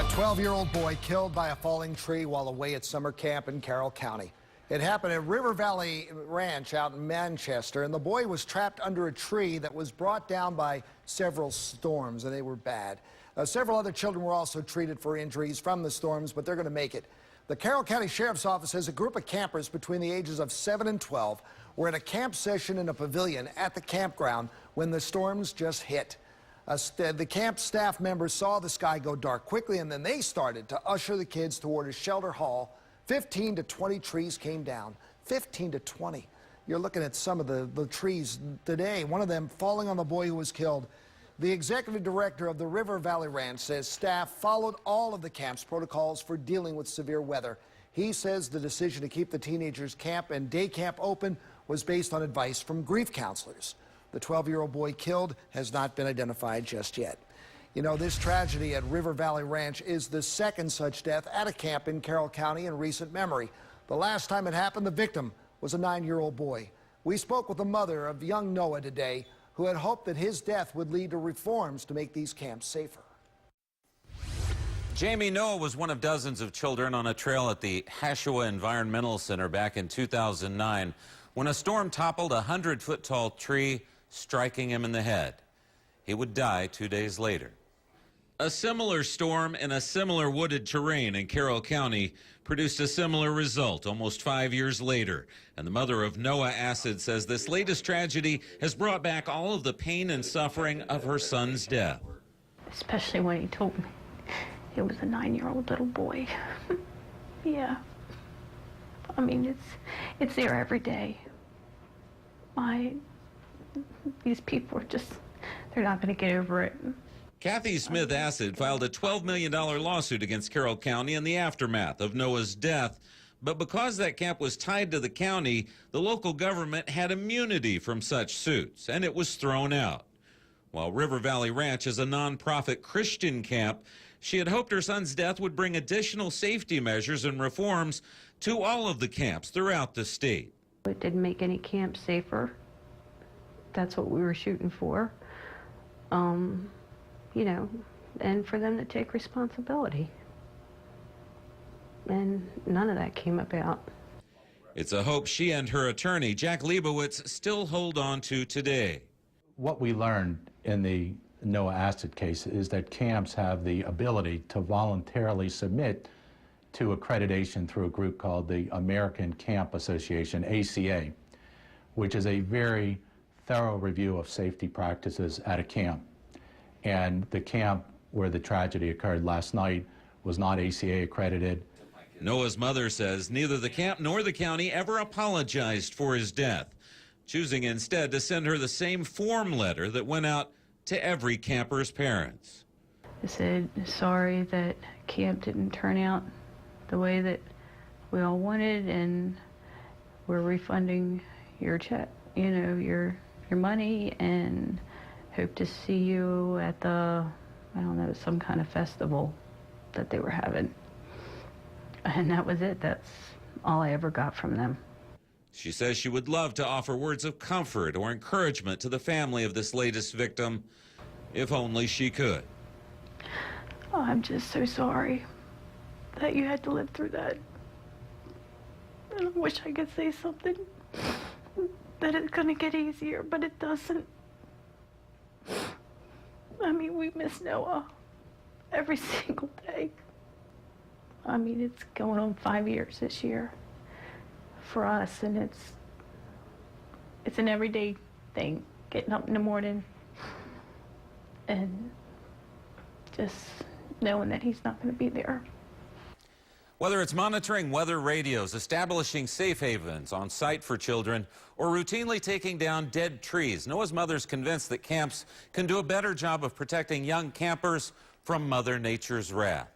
A 12-year-old boy killed by a falling tree while away at summer camp in Carroll County. It happened at River Valley Ranch out in Manchester, and the boy was trapped under a tree that was brought down by several storms, and they were bad. Several other children were also treated for injuries from the storms, but they're going to make it. The Carroll County Sheriff's Office says a group of campers between the ages of 7 and 12 were at a camp session in a pavilion at the campground when the storms just hit. The camp staff members saw the sky go dark quickly, and then they started to usher the kids toward a shelter hall. 15 to 20 trees came down. 15 to 20. You're looking at some of the trees today, one of them falling on the boy who was killed. The executive director of the River Valley Ranch says staff followed all of the camp's protocols for dealing with severe weather. He says the decision to keep the teenagers' camp and day camp open was based on advice from grief counselors. The 12-year-old boy killed has not been identified just yet. You know, this tragedy at River Valley Ranch is the second such death at a camp in Carroll County in recent memory. The last time it happened, the victim was a 9-year-old boy. We spoke with the mother of young Noah today, who had hoped that his death would lead to reforms to make these camps safer. Jamie Noah was one of dozens of children on a trail at the Hashua Environmental Center back in 2009 when a storm toppled a 100-foot-tall tree, striking him in the head. He would die 2 days later. A similar storm in a similar wooded terrain in Carroll County produced a similar result almost 5 years later. And the mother of Noah Acid says this latest tragedy has brought back all of the pain and suffering of her son's death. Especially when he told me it was a 9-year-old little boy. Yeah. I mean, it's there every day. These people are just, they're not going to get over it. Kathy Smith Acid filed a $12 million lawsuit against Carroll County in the aftermath of Noah's death. But because that camp was tied to the county, the local government had immunity from such suits, and it was thrown out. While River Valley Ranch is a nonprofit Christian camp, she had hoped her son's death would bring additional safety measures and reforms to all of the camps throughout the state. It didn't make any camps safer. That's what we were shooting for. You know, and for them to take responsibility. And none of that came about. It's a hope she and her attorney, Jack Leibowitz, still hold on to today. What we learned in the Noah Acid case is that camps have the ability to voluntarily submit to accreditation through a group called the American Camp Association, ACA, which is a very thorough review of safety practices at a camp. And the camp where the tragedy occurred last night was not ACA accredited. Noah's mother says neither the camp nor the county ever apologized for his death, choosing instead to send her the same form letter that went out to every camper's parents. I said, sorry that camp didn't turn out the way that we all wanted, and we're refunding your check, you know, your money, and hope to see you at the, I don't know, some kind of festival that they were having. And that was it. That's all I ever got from them. She says she would love to offer words of comfort or encouragement to the family of this latest victim, if only she could. Oh, I'm just so sorry that you had to live through that. And I wish I could say something that it's gonna get easier, but it doesn't. I mean, we miss Noah every single day. I mean, it's going on 5 years this year for us, and it's an everyday thing, getting up in the morning and just knowing that he's not going to be there. Whether it's monitoring weather radios, establishing safe havens on site for children, or routinely taking down dead trees, Noah's mother's convinced that camps can do a better job of protecting young campers from Mother Nature's wrath.